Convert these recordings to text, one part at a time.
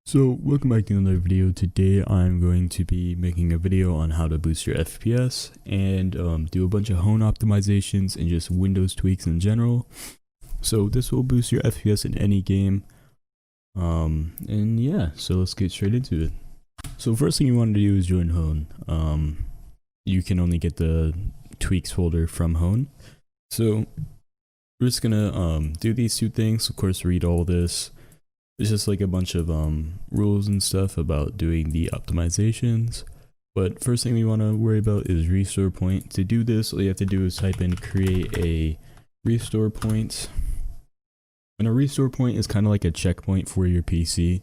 So welcome back to another video. Today I'm going to be making a video on how to boost your FPS and do a bunch of hone optimizations and just Windows tweaks in general. So this will boost your FPS in any game. And yeah, so let's get straight into it. So first thing you want to do is join hone. You can only get the tweaks folder from hone. So we're just gonna do these two things. Of course, read all this. It's just like a bunch of rules and stuff about doing the optimizations. But first thing we want to worry about is restore point. To do this, all you have to do is type in create a restore point. And a restore point is kind of like a checkpoint for your PC,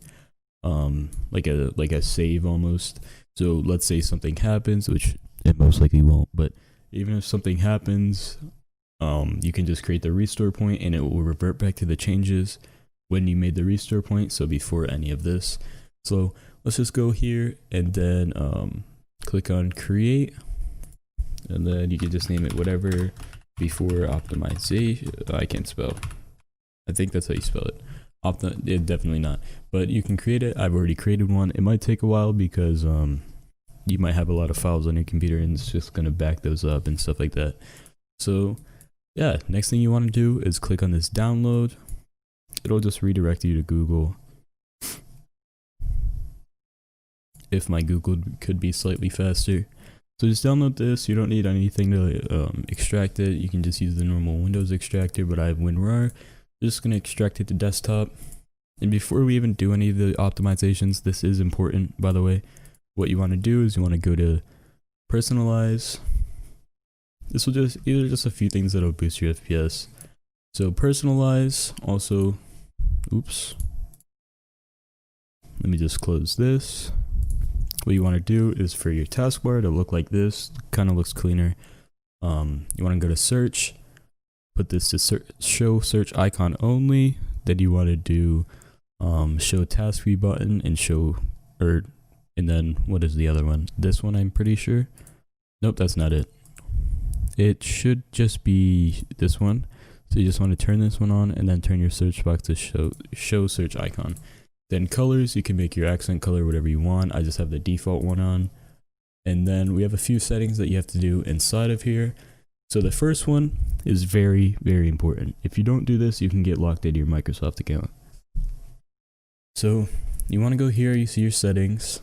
like a save almost. So let's say something happens, which it most likely won't, but even if something happens, you can just create the restore point and it will revert back to the changes when you made the restore point, so before any of this. So let's just go here and then click on create, and then you can just name it whatever before optimization. I can't spell. I think that's how you spell it. Definitely not, but you can create it. I've already created one. It might take a while because you might have a lot of files on your computer and it's just gonna back those up and stuff like that. So yeah, next thing you want to do is click on this download. It'll just redirect you to Google. If my Google could be slightly faster. So just download this. You don't need anything to extract it. You can just use the normal Windows extractor, but I have WinRAR. Just gonna extract it to desktop. And before we even do any of the optimizations, this is important, by the way. What you want to do is you want to go to personalize. This will just a few things that'll boost your FPS. So personalize, also, oops, let me just close this. What you want to do is for your taskbar to look like this, kind of looks cleaner. You want to go to search, put this to show search icon only. Then you want to do show task view button and show, and then what is the other one? This one, I'm pretty sure. Nope, that's not it. It should just be this one. So you just want to turn this one on and then turn your search box to show search icon. Then colors, you can make your accent color whatever you want. I just have the default one on. And then we have a few settings that you have to do inside of here. So the first one is very, very important. If you don't do this, you can get locked into your Microsoft account. So you want to go here, you see your settings.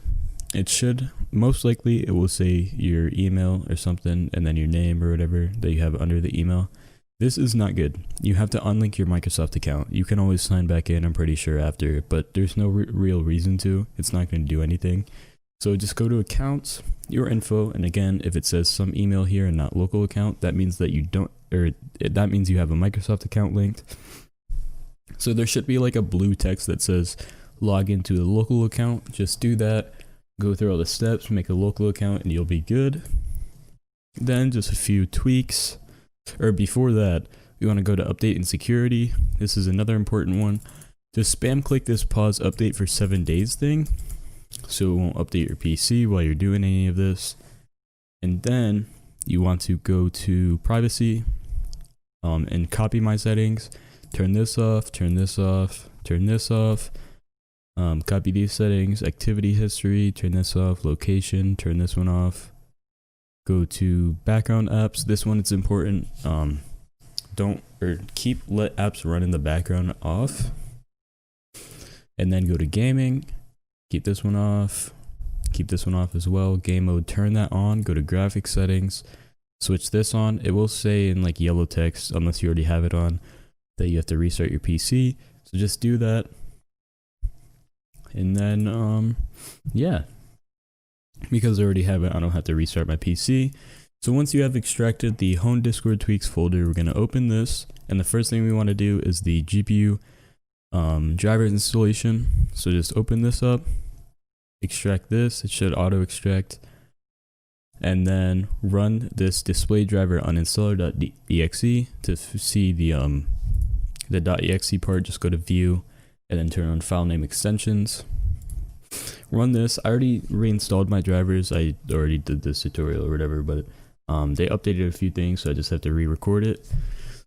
It should, most likely it will say your email or something and then your name or whatever that you have under the email. This is not good. You have to unlink your Microsoft account. You can always sign back in, I'm pretty sure, after, but there's no real reason to. It's not going to do anything. So just go to accounts, your info, and again, if it says some email here and not local account, that means that you don't, that means you have a Microsoft account linked. So there should be like a blue text that says log into a local account. Just do that, go through all the steps, make a local account, and you'll be good. Then just a few tweaks. Or before that, we want to go to update and security. This is another important one. Just spam click this pause update for 7 days thing, so it won't update your PC while you're doing any of this. And then you want to go to privacy and copy my settings. Turn this off, turn this off, turn this off. Copy these settings, activity history, turn this off, location, turn this one off. Go to background apps. This one is important. Keep let apps run in the background off. And then go to gaming. Keep this one off. Keep this one off as well. Game mode, turn that on. Go to graphics settings. Switch this on. It will say in like yellow text, unless you already have it on, that you have to restart your PC. So just do that. And then yeah. Because I already have it, I don't have to restart my PC. So once you have extracted the Hone Discord tweaks folder, we're going to open this. And the first thing we want to do is the GPU driver installation. So just open this up, extract this. It should auto extract. And then run this display driver uninstaller.exe. To see the .exe part, just go to view and then turn on file name extensions. Run this. I already reinstalled my drivers. I already did this tutorial or whatever, but they updated a few things, so I just have to re-record it.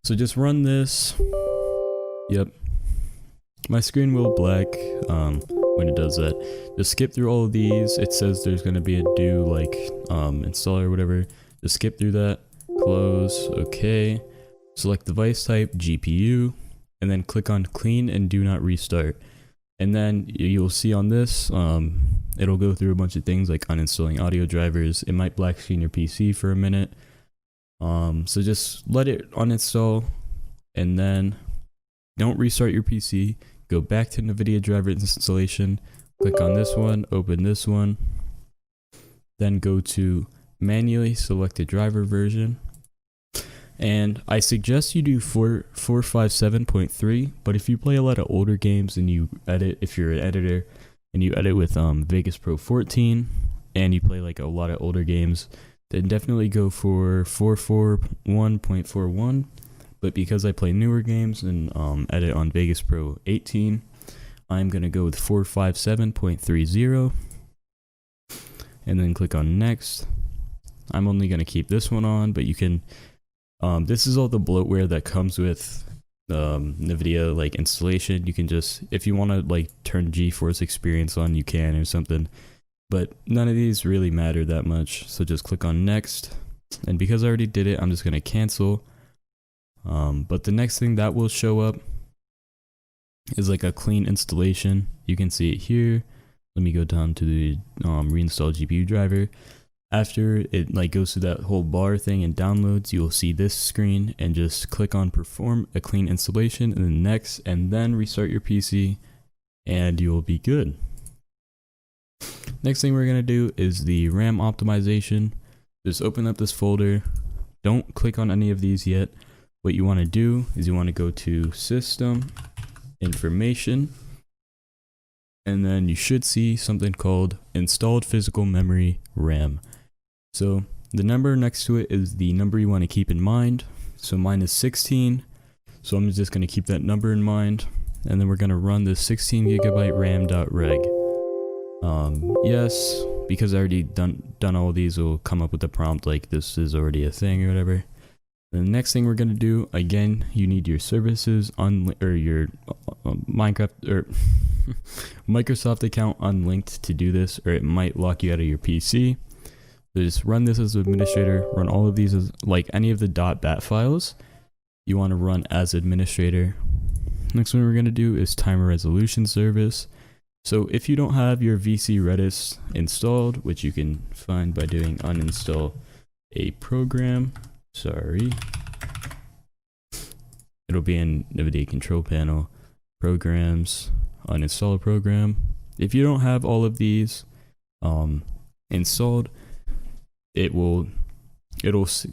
So just run this. Yep. My screen will black. when it does that. Just skip through all of these. It says there's going to be a do like install or whatever. Just skip through that, close, okay. Select device type, GPU, and then click on clean and do not restart. And then you'll see on this, it'll go through a bunch of things like uninstalling audio drivers. It might black screen your PC for a minute. So just let it uninstall and then don't restart your PC. Go back to NVIDIA driver installation, click on this one, open this one, then go to manually select a driver version. And I suggest you do 457.3, but if you play a lot of older games and you edit, if you're an editor and you edit with Vegas Pro 14 and you play like a lot of older games, then definitely go for 441.41. But because I play newer games and edit on Vegas Pro 18, I'm going to go with 457.30 and then click on next. I'm only going to keep this one on, but you can, this is all the bloatware that comes with NVIDIA like installation. You can just, if you want to like turn GeForce Experience on, you can or something, but none of these really matter that much. So just click on next. And because I already did it, I'm just going to cancel. But the next thing that will show up is like a clean installation. You can see it here. Let me go down to the reinstall GPU driver. After it like goes through that whole bar thing and downloads, you'll see this screen and just click on perform a clean installation and then next, and then restart your PC and you'll be good. Next thing we're going to do is the RAM optimization. Just open up this folder. Don't click on any of these yet. What you want to do is you want to go to System, Information, and then you should see something called Installed Physical Memory RAM. So the number next to it is the number you want to keep in mind. So mine is 16, so I'm just going to keep that number in mind, and then we're going to run this 16GB RAM.reg. Yes, because I already done all of these, will come up with a prompt like this is already a thing or whatever. The next thing we're going to do, again, you need your services on, or your Minecraft or Microsoft account unlinked to do this, or it might lock you out of your PC. So just run this as administrator, run all of these as like any of the .bat files you want to run as administrator. Next one we're going to do is timer resolution service. So if you don't have your VC Redis installed, which you can find by doing uninstall a program, it'll be in NVIDIA control panel, programs, uninstall a program. If you don't have all of these installed, it'll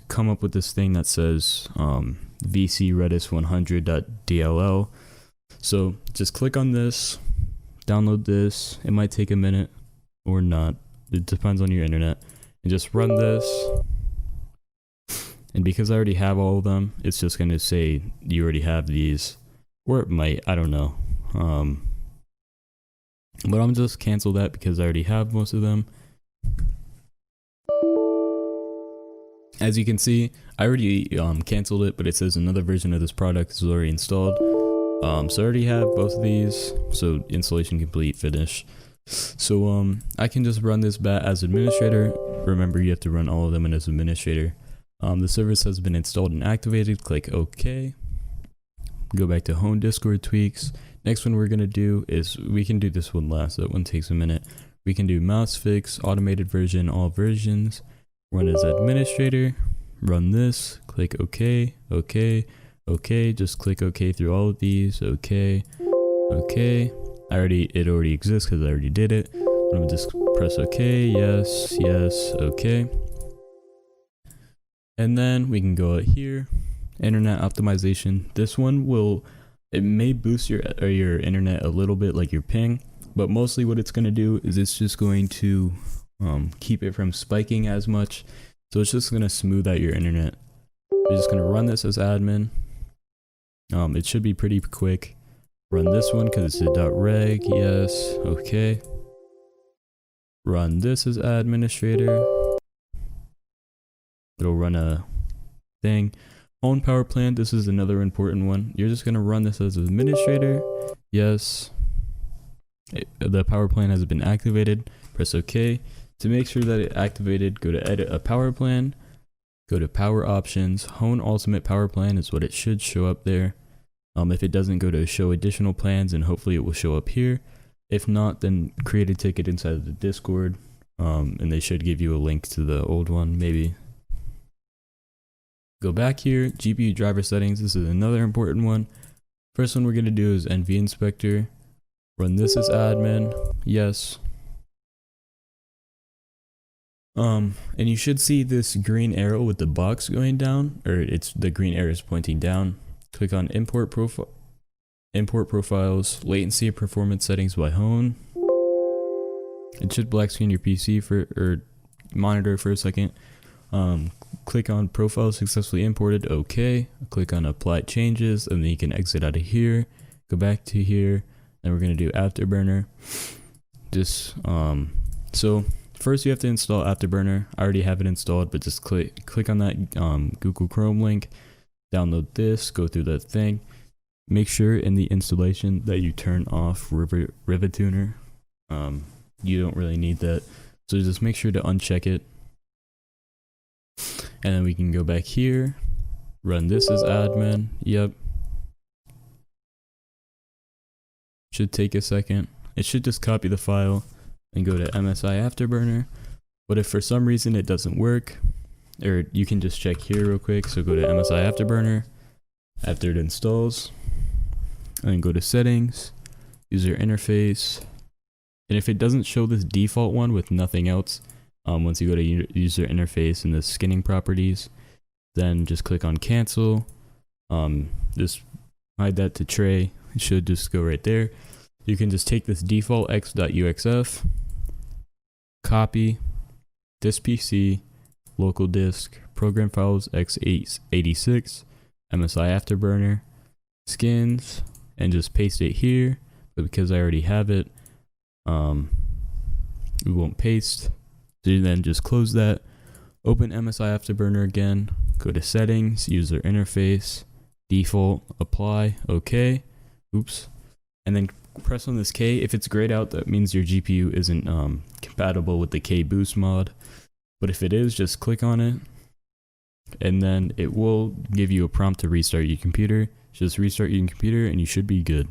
come up with this thing that says VC Redis 100.dll. So just click on this, download this. It might take a minute or not. It depends on your internet. And just run this. And because I already have all of them, it's just going to say you already have these. Or it might, I don't know. But I'm just cancel that because I already have most of them. As you can see, I already canceled it, but it says another version of this product is already installed. So I already have both of these. So installation complete, finish. So I can just run this bat as administrator. Remember, you have to run all of them as administrator. The service has been installed and activated. Click OK. Go back to home Discord tweaks. Next one we're going to do is, we can do this one last. That one takes a minute. We can do mouse fix, automated version, all versions. Run as administrator. Run this. Click OK. OK. OK. Just click OK through all of these. OK. OK. It already exists because I already did it. I'm going to just press OK. Yes. Yes. OK. And then we can go out here, internet optimization. This one it may boost your internet a little bit, like your ping, but mostly what it's going to do is it's just going to keep it from spiking as much. So it's just going to smooth out your internet. You're just going to run this as admin. It should be pretty quick. Run this one because it's a .reg. Yes. Okay. Run this as administrator. It'll run a thing. Own power plant. This is another important one. You're just going to run this as administrator. Yes. the power plan has been activated, press OK. To make sure that it activated, go to edit a power plan, go to power options, hone ultimate power plan is what it should show up there. If it doesn't, go to show additional plans and hopefully it will show up here. If not, then create a ticket inside of the Discord, and they should give you a link to the old one maybe. Go back here, GPU driver settings, this is another important one. First one we're going to do is NvInspector. Run this as admin, yes. And you should see this green arrow with the box going down, or it's the green arrow is pointing down. Click on import profiles, latency and performance settings by hone. It should black screen your PC or monitor for a second. Click on profile successfully imported, okay. Click on apply changes, and then you can exit out of here. Go back to here, and we're gonna do Afterburner. Just so first you have to install Afterburner. I already have it installed, but just click on that Google Chrome link, download this, go through that thing. Make sure in the installation that you turn off Rivet Tuner. You don't really need that, so just make sure to uncheck it. And then we can go back here, run this as admin, yep. Should take a second. It should just copy the file and go to MSI Afterburner. But if for some reason it doesn't work, or you can just check here real quick. So go to MSI Afterburner after it installs, and then go to settings, user interface. And if it doesn't show this default one with nothing else, once you go to user interface and the skinning properties, then just click on cancel. Just hide that to tray. It should just go right there. You can just take this default x.uxf, copy this PC, local disk, program files x86, MSI Afterburner, skins, and just paste it here. But because I already have it, we won't paste. So you then just close that, open MSI Afterburner again, go to settings, user interface, default, apply, okay, oops, and then press on this K. If it's grayed out, that means your GPU isn't compatible with the K boost mod. But if it is, just click on it, and then it will give you a prompt to restart your computer. Just restart your computer and you should be good.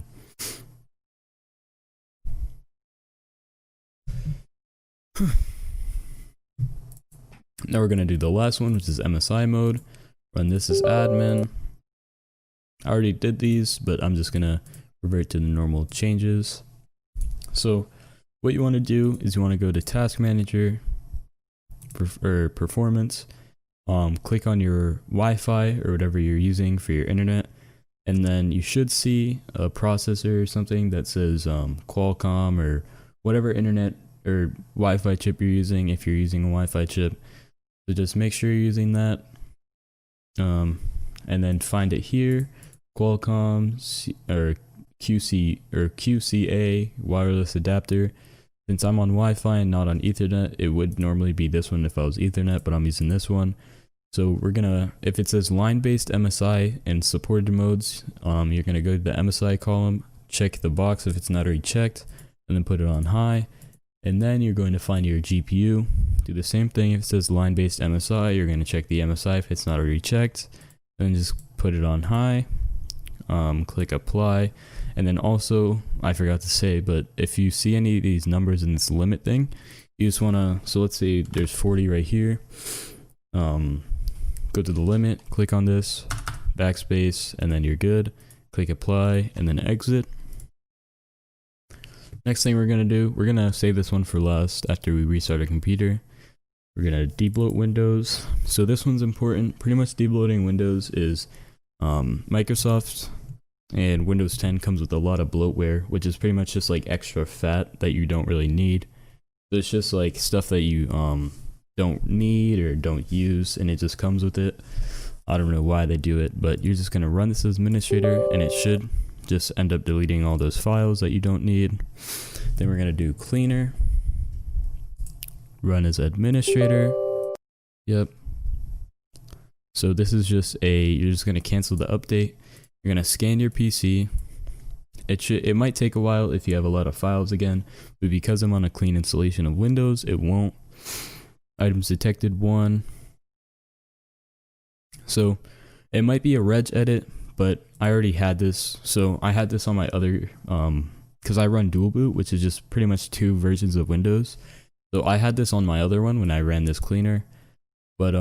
Now we're going to do the last one, which is MSI mode. Run this as admin. I already did these, but I'm just going to revert to the normal changes. So what you want to do is you want to go to task manager or performance, click on your Wi-Fi or whatever you're using for your internet, and then you should see a processor or something that says Qualcomm or whatever internet or Wi-Fi chip you're using if you're using a Wi-Fi chip. So just make sure you're using that, and then find it here, Qualcomm or QCA wireless adapter. Since I'm on Wi-Fi and not on Ethernet, it would normally be this one if I was Ethernet, but I'm using this one. So we're gonna, if it says line-based MSI and supported modes, you're gonna go to the MSI column, check the box if it's not already checked, and then put it on high. And then you're going to find your GPU. Do the same thing. If it says line-based MSI, you're going to check the MSI if it's not already checked. Then just put it on high. Click apply. And then also, I forgot to say, but if you see any of these numbers in this limit thing, you just want to, so let's say there's 40 right here. Go to the limit, click on this, backspace, and then you're good. Click apply, and then exit. Next thing we're going to do, we're going to save this one for last after we restart our computer. We're going to debloat Windows. So this one's important. Pretty much debloating Windows is Microsoft and Windows 10 comes with a lot of bloatware, which is pretty much just like extra fat that you don't really need. So it's just like stuff that you don't need or don't use, and it just comes with it. I don't know why they do it, but you're just going to run this as administrator, and it should just end up deleting all those files that you don't need. Then we're going to do cleaner, run as administrator. Yep. So this is just you're just going to cancel the update. You're going to scan your PC, It might take a while if you have a lot of files again, but because I'm on a clean installation of Windows, it won't. Items detected 1. So it might be a reg edit, but I already had this. So I had this on my other, because I run dual boot, which is just pretty much 2 versions of Windows. So I had this on my other one when I ran this cleaner, but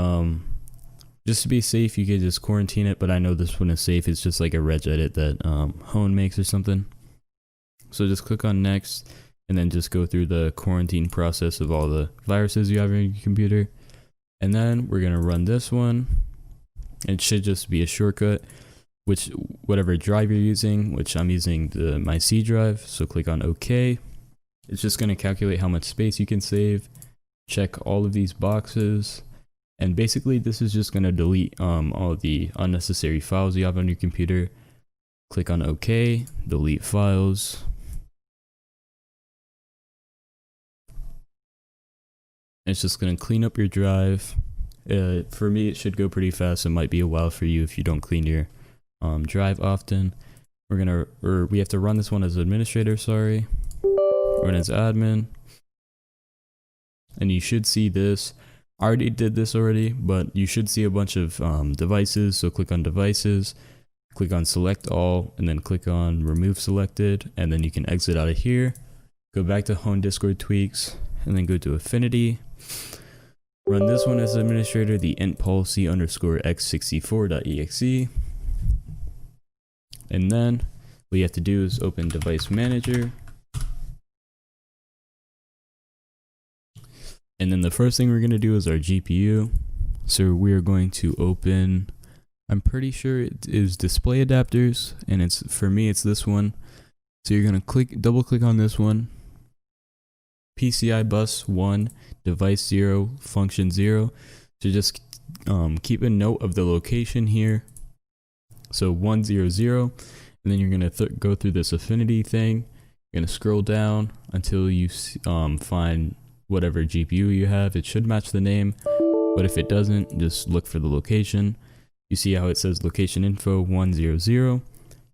just to be safe, you could just quarantine it, but I know this one is safe. It's just like a reg edit that Hone makes or something. So just click on next, and then just go through the quarantine process of all the viruses you have on your computer. And then we're gonna run this one. It should just be a shortcut, which whatever drive you're using, which I'm using my C drive. So click on OK. It's just gonna calculate how much space you can save. Check all of these boxes. And basically this is just going to delete all the unnecessary files you have on your computer. Click on OK, delete files. It's just going to clean up your drive. For me, it should go pretty fast. It might be a while for you if you don't clean your drive often. We have to run this one as administrator, run as admin. And you should see this. I already did this already, but you should see a bunch of devices. So click on devices, click on select all, and then click on remove selected, and then you can exit out of here. Go back to Hone Discord tweaks, and then go to Affinity. Run this one as administrator, the int policy _x64.exe. And then what you have to do is open device manager. And then the first thing we're going to do is our GPU. So we're going to open, I'm pretty sure it is display adapters, and it's, for me, it's this one. So you're going to double click on this one. PCI bus 1, device 0, function 0. So just keep a note of the location here. So 100, and then you're going to go through this affinity thing. You're going to scroll down until you find whatever GPU you have. It should match the name, but if it doesn't, just look for the location. You see how it says location info 100. You're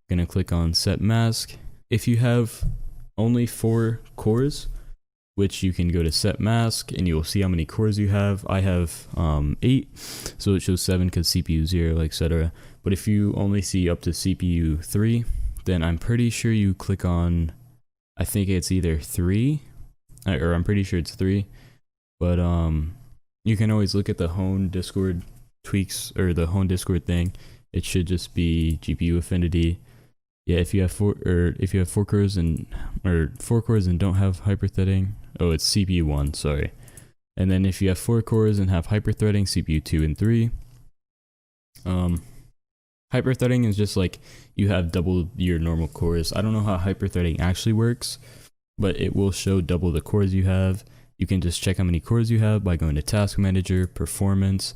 gonna click on set mask. If you have only 4 cores, which you can go to set mask and you will see how many cores you have. I have 8, so it shows 7 because CPU 0, etc. But if you only see up to CPU 3, then I'm pretty sure you click on, I think it's either 3, or I'm pretty sure it's 3, but you can always look at the Hone Discord tweaks, or the Hone Discord thing. It should just be GPU affinity. Yeah, if you have 4 cores and 4 cores and don't have hyperthreading, oh, it's CPU 1, sorry. And then if you have 4 cores and have hyperthreading, CPU 2 and 3. Hyperthreading is just like you have double your normal cores. I don't know how hyperthreading actually works, but it will show double the cores you have. You can just check how many cores you have by going to Task Manager, Performance,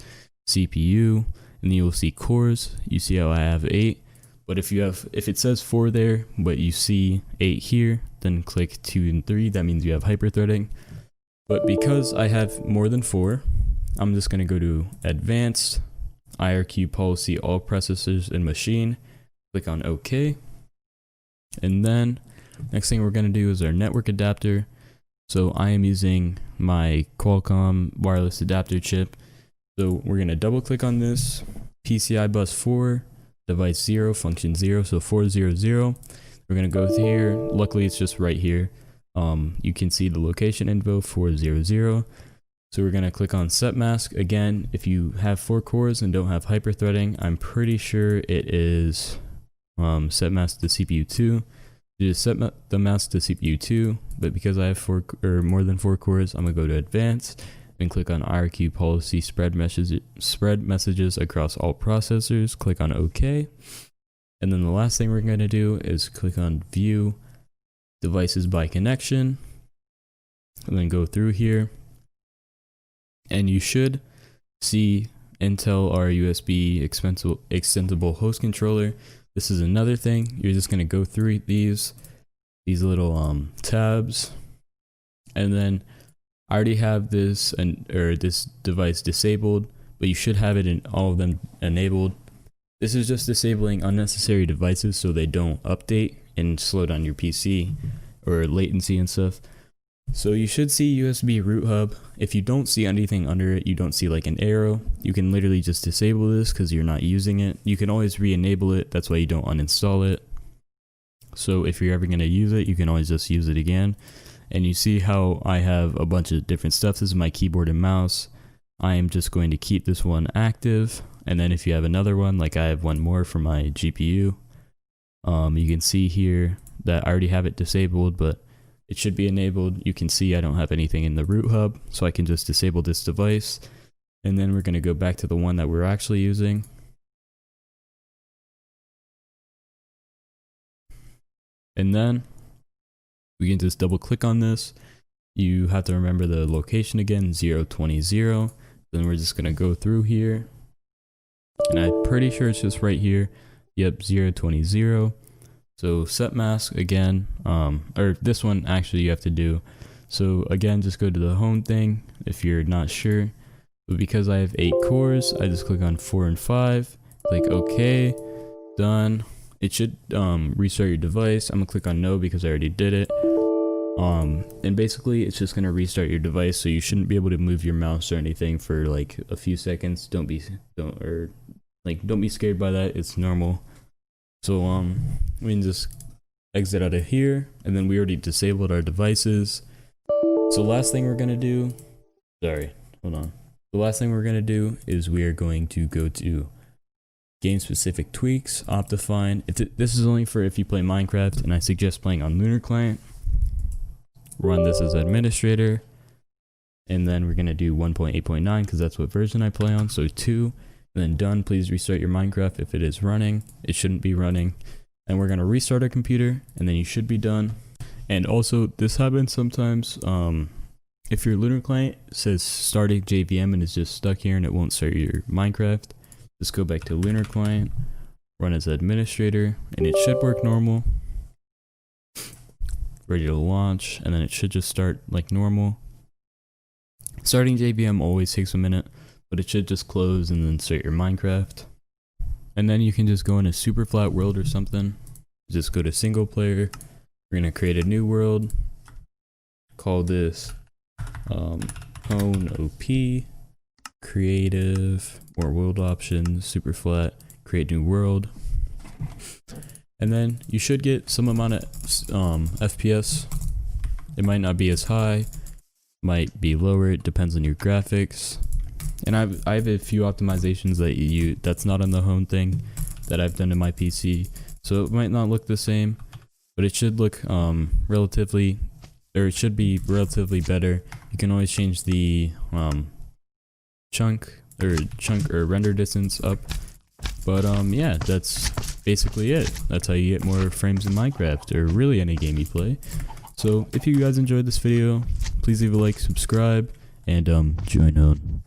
CPU, and then you will see cores. You see how I have 8, but if it says 4 there, but you see 8 here, then click 2 and 3. That means you have hyperthreading. But because I have more than 4, I'm just going to go to Advanced, IRQ Policy, All Processors and Machine. Click on OK, and then next thing we're going to do is our network adapter. So I am using my Qualcomm wireless adapter chip. So we're going to double click on this. PCI bus 4, device 0, function 0, so 400. We're going to go here. Luckily it's just right here. You can see the location info 400. So we're going to click on set mask. Again, if you have 4 cores and don't have hyperthreading, I'm pretty sure it is set mask to CPU 2. You just set the mask to CPU 2, but because I have 4 or more than 4 cores, I'm gonna go to Advanced and click on IRQ Policy Spread Messages across all processors. Click on OK, and then the last thing we're gonna do is click on View Devices by Connection, and then go through here, and you should see Intel RUSB extendable host controller. This is another thing. You're just going to go through these little tabs, and then I already have this this device disabled, but you should have it in all of them enabled. This is just disabling unnecessary devices so they don't update and slow down your PC or latency and stuff. So you should see USB root hub. If you don't see anything under it, you don't see like an arrow, you can literally just disable this because you're not using it. You can always re-enable it, that's why you don't uninstall it. So if you're ever going to use it, you can always just use it again. And you see how I have a bunch of different stuff. This is my keyboard and mouse. I am just going to keep this one active. And then if you have another one, like I have one more for my GPU, you can see here that I already have it disabled, but it should be enabled. You can see I don't have anything in the root hub, so I can just disable this device. And then we're going to go back to the one that we're actually using. And then we can just double click on this. You have to remember the location again, 020. Then we're just going to go through here. And I'm pretty sure it's just right here. Yep, 020. So set mask again, or this one actually you have to do. So again, just go to the home thing if you're not sure. But because I have 8 cores, I just click on 4 and 5, click OK, done. It should restart your device. I'm gonna click on no because I already did it. And basically it's just gonna restart your device, so you shouldn't be able to move your mouse or anything for like a few seconds. Don't be scared by that, it's normal. So we can just exit out of here, and then we already disabled our devices. So last thing we're gonna do, the last thing we're gonna do is we are going to go to game specific tweaks, Optifine. This is only for if you play Minecraft, and I suggest playing on Lunar Client. Run this as administrator, and then we're gonna do 1.8.9 because that's what version I play on, so 2. And then done. Please restart your Minecraft if it is running. It shouldn't be running. And we're going to restart our computer, and then you should be done. And also, this happens sometimes. If your Lunar Client says starting JVM and is just stuck here and it won't start your Minecraft, just go back to Lunar Client, run as administrator, and it should work normal. Ready to launch, and then it should just start like normal. Starting JVM always takes a minute, but it should just close and then start your Minecraft. And then you can just go in a super flat world or something. Just go to single player. We're gonna create a new world. Call this Hone OP, creative, more world options, super flat, create new world. And then you should get some amount of FPS. It might not be as high, might be lower, it depends on your graphics. And I have a few optimizations that's not on the home thing that I've done in my PC, so it might not look the same, but it should look it should be relatively better. You can always change the chunk or render distance up, but yeah, that's basically it. That's how you get more frames in Minecraft or really any game you play. So if you guys enjoyed this video, please leave a like, subscribe, and join on.